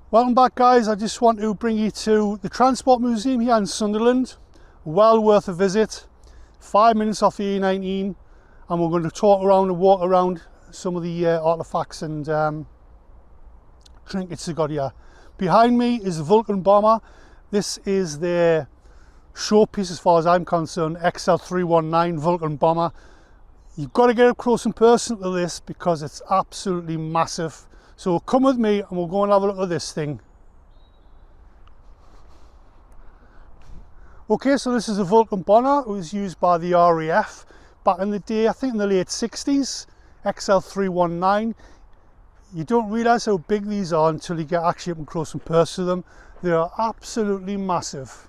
Welcome back, guys. I just want to bring you to the Transport Museum here in Sunderland. Well worth a visit. 5 minutes off the A19, and we're going to talk around and walk around some of the artefacts and trinkets they got here. Behind me is the Vulcan bomber. This is their showpiece as far as I'm concerned, XL319 Vulcan bomber. You've got to get up close and personal to this because it's absolutely massive. So come with me and we'll go and have a look at this thing. Okay, so this is a Vulcan bomber. It was used by the RAF back in the day, I think in the late 60s, XL319. You don't realise how big these are until you get actually up and close and personal to them. They are absolutely massive.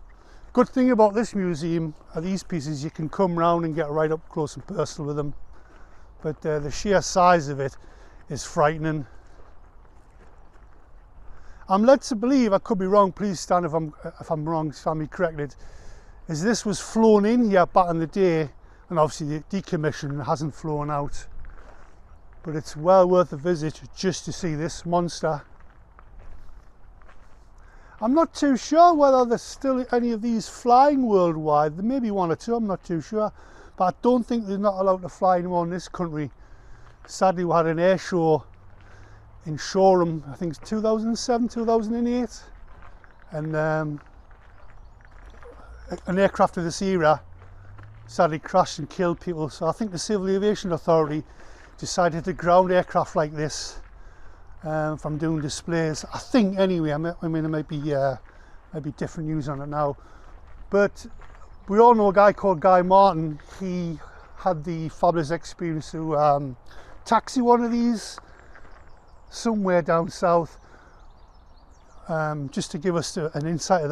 Good thing about this museum are these pieces, you can come round and get right up close and personal with them. But the sheer size of it is frightening. I'm led to believe, I could be wrong, please Stan if I'm wrong, stand me corrected, is this was flown in here back in the day, and obviously the decommissioned hasn't flown out. But it's well worth a visit just to see this monster. I'm not too sure whether there's still any of these flying worldwide. There may be one or two, I'm not too sure. But I don't think they're not allowed to fly anymore in this country. Sadly, we had an air show in Shoreham, I think it's 2007, 2008, and an aircraft of this era sadly crashed and killed people. So I think the Civil Aviation Authority decided to ground aircraft like this from doing displays. I think anyway. I mean, it might be different news on it now, but we all know a guy called Guy Martin. He had the fabulous experience to taxi one of these somewhere down south, just to give us an insight of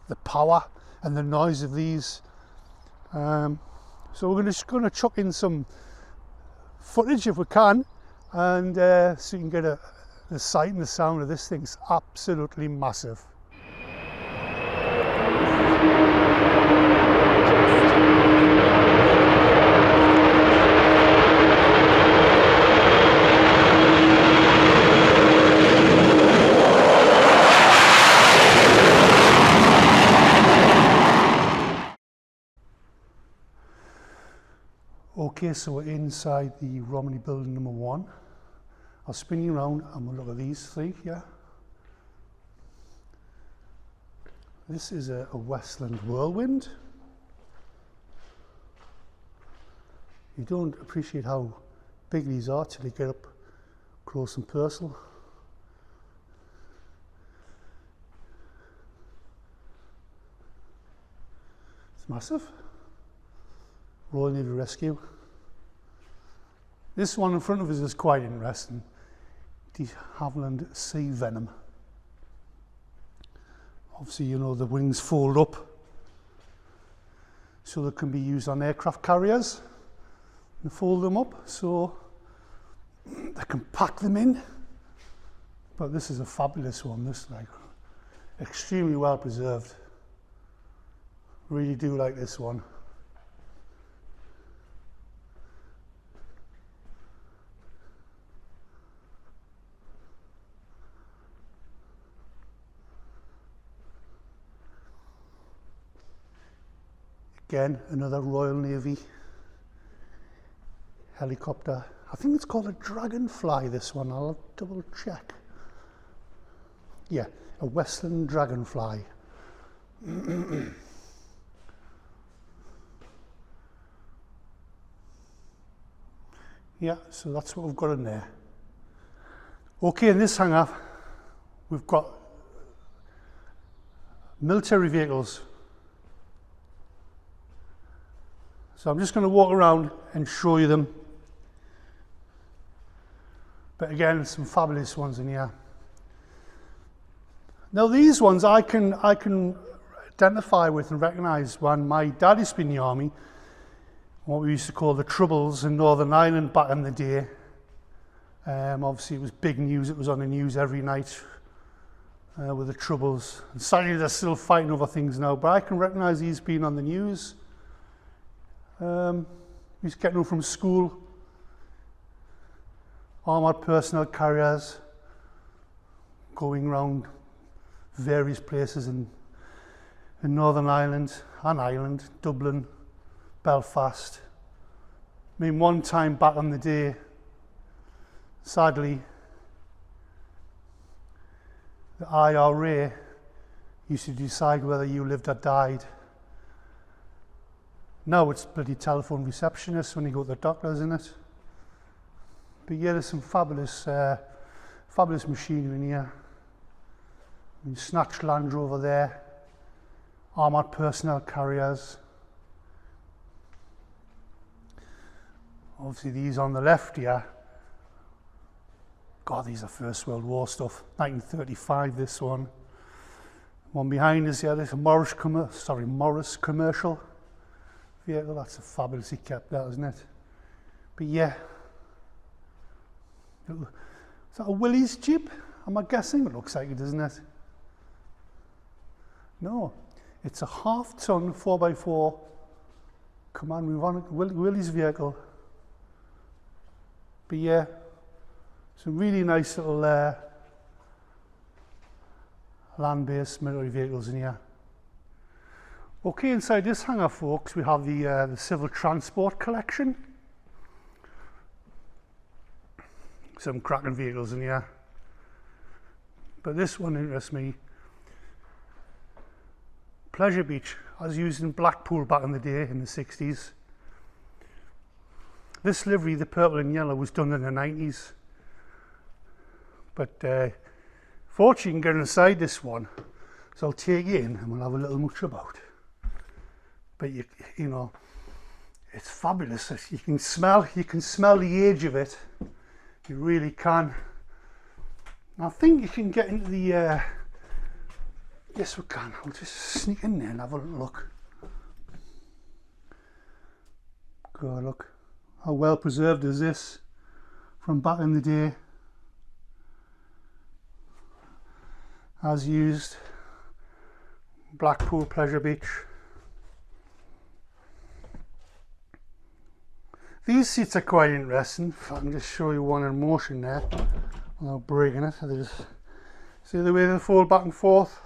the power and the noise of these. So we're just going to chuck in some footage if we can, and so you can get the sight and the sound of this thing's absolutely massive. Okay, so we're inside the Romney building number 1. I'll spin you around and we'll look at these three here. This is a Westland Whirlwind. You don't appreciate how big these are till you get up close and personal. It's massive. Royal Navy Rescue. This one in front of us is quite interesting. De Havilland Sea Venom. Obviously, you know, the wings fold up so they can be used on aircraft carriers, and fold them up so they can pack them in. But this is a fabulous one. This, like, extremely well preserved. Really do like this one. Again, another Royal Navy helicopter. I think it's called a Dragonfly, this one. I'll double check. Yeah, a Westland Dragonfly. Yeah, so that's what we've got in there. Okay, in this hangar, we've got military vehicles. So I'm just going to walk around and show you them. But again, some fabulous ones in here. Now these ones I can identify with and recognise when my dad used to be in the army, what we used to call the Troubles in Northern Ireland back in the day. Obviously it was big news, it was on the news every night with the Troubles. And sadly they're still fighting over things now, but I can recognise these being on the news. Used to get them from school. Armoured personnel carriers, going around various places in Northern Ireland and Ireland, Dublin, Belfast. I mean, one time back in the day, sadly, the IRA used to decide whether you lived or died. Now it's bloody telephone receptionists when you go to the doctor, isn't it? But yeah, there's some fabulous machinery in here. I mean, snatch Land Rover there, armoured personnel carriers. Obviously these on the left here, God, these are First World War stuff. 1935, this one. One behind us here, there's a Morris commercial vehicle. That's a fabulously kept, that, isn't it? But yeah, is that a Willys Jeep? Am I guessing? It looks like it, doesn't it? No, it's a half-ton 4x4 command move on Willys vehicle. But yeah, some really nice little land-based military vehicles in here. Okay, inside this hangar, folks, we have the civil transport collection. Some cracking vehicles in here. But this one interests me. Pleasure Beach, as used in Blackpool back in the day, in the 60s. This livery, the purple and yellow, was done in the 90s. But fortunately, you can get inside this one, so I'll take you in and we'll have a little much about. But you know, it's fabulous. You can smell the age of it. You really can. I think you can get into the. Yes, we can. I'll just sneak in there and have a look. God, look. How well preserved is this from back in the day? As used, Blackpool, Pleasure Beach. These seats are quite interesting. If I can just show you one in motion there without breaking it. They just, see the way they fold back and forth?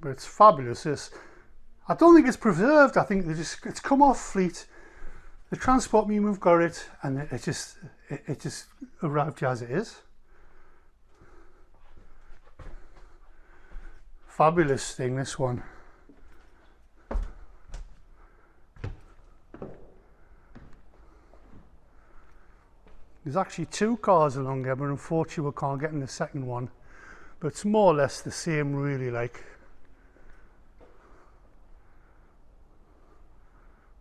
But it's fabulous. I don't think it's preserved. I think it's come off fleet. The transport museum have got it, and it just arrived here as it is. Fabulous thing, this one. There's actually two cars along here, but unfortunately we can't get in the second one. But it's more or less the same, really, like.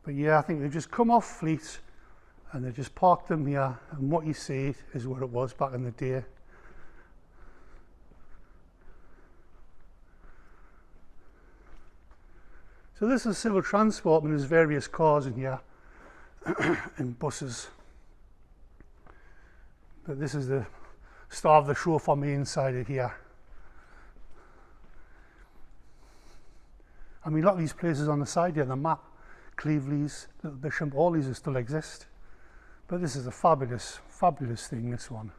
But yeah, I think they've just come off fleet and they just parked them here, and what you see is what it was back in the day. So this is civil transport, and there's various cars in here and buses. But this is the star of the show for me inside of here. I mean, a lot of these places on the side here, the map, Cleveley's, Little Bishop, all these still exist. But this is a fabulous, fabulous thing, this one.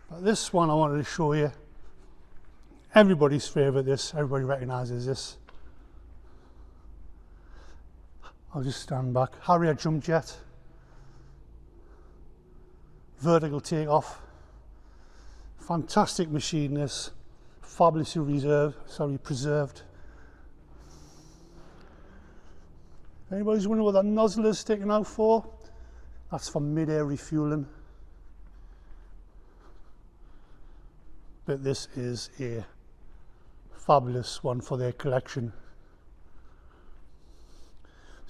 But this one I wanted to show you. Everybody's favourite, this. Everybody recognises this. I'll just stand back. Harrier jump jet. Vertical takeoff. Fantastic machine, this. Fabulously preserved. Anybody's wondering what that nozzle is sticking out for? That's for mid-air refueling. But this is a fabulous one for their collection.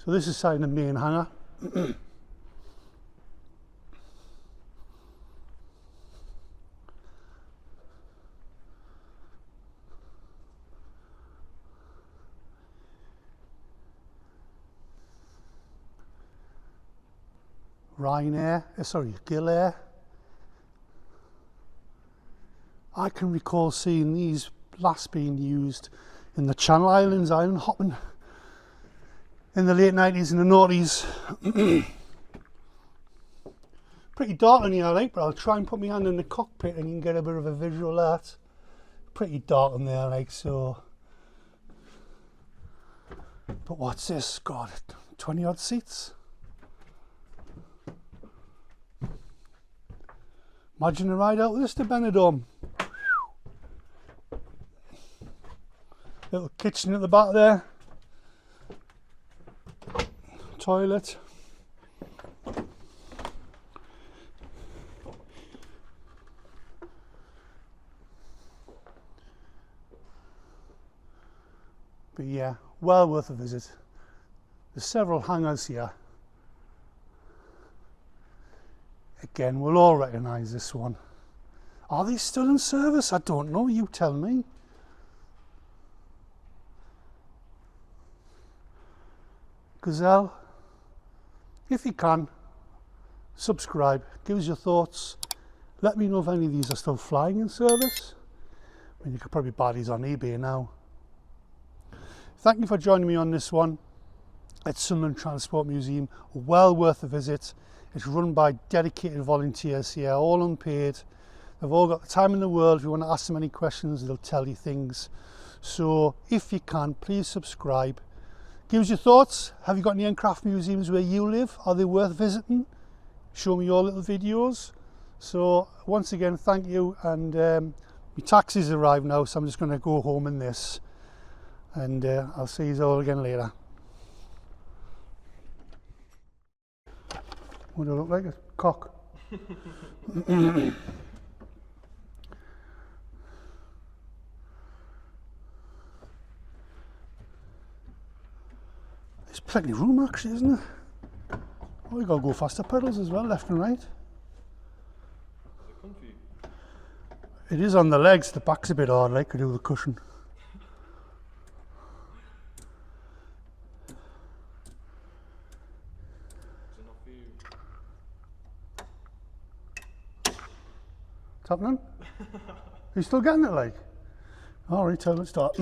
So this is inside the main hangar. Gill Air. I can recall seeing these last being used in the Channel Islands, island hopping in the late 90s and the noughties. Pretty dark in here, like, but I'll try and put my hand in the cockpit and you can get a bit of a visual of that. Pretty dark in there, like, so. But what's this? God, 20 odd seats. Imagine a ride out with this to Benidorm. Little kitchen at the back there. Toilet. But yeah, well worth a visit. There's several hangars here. Again, we'll all recognise this one. Are they still in service? I don't know, you tell me. Gazelle, if you can, subscribe, give us your thoughts. Let me know if any of these are still flying in service. I mean, you could probably buy these on eBay now. Thank you for joining me on this one at Sunderland Transport Museum. Well worth a visit. It's run by dedicated volunteers here, all unpaid. They've all got the time in the world. If you want to ask them any questions, they'll tell you things. So if you can, please subscribe. Give us your thoughts. Have you got any aircraft museums where you live? Are they worth visiting? Show me your little videos. So once again, thank you. And my taxi's arrived now, so I'm just going to go home in this. And I'll see you all again later. What do I look like? A cock. There's plenty of room actually, isn't there? Oh, you gotta go faster pedals as well, left and right. It is on the legs, the back's a bit hard, like to do the cushion. What's happening? Are you still getting it, like? Alright, so let's start.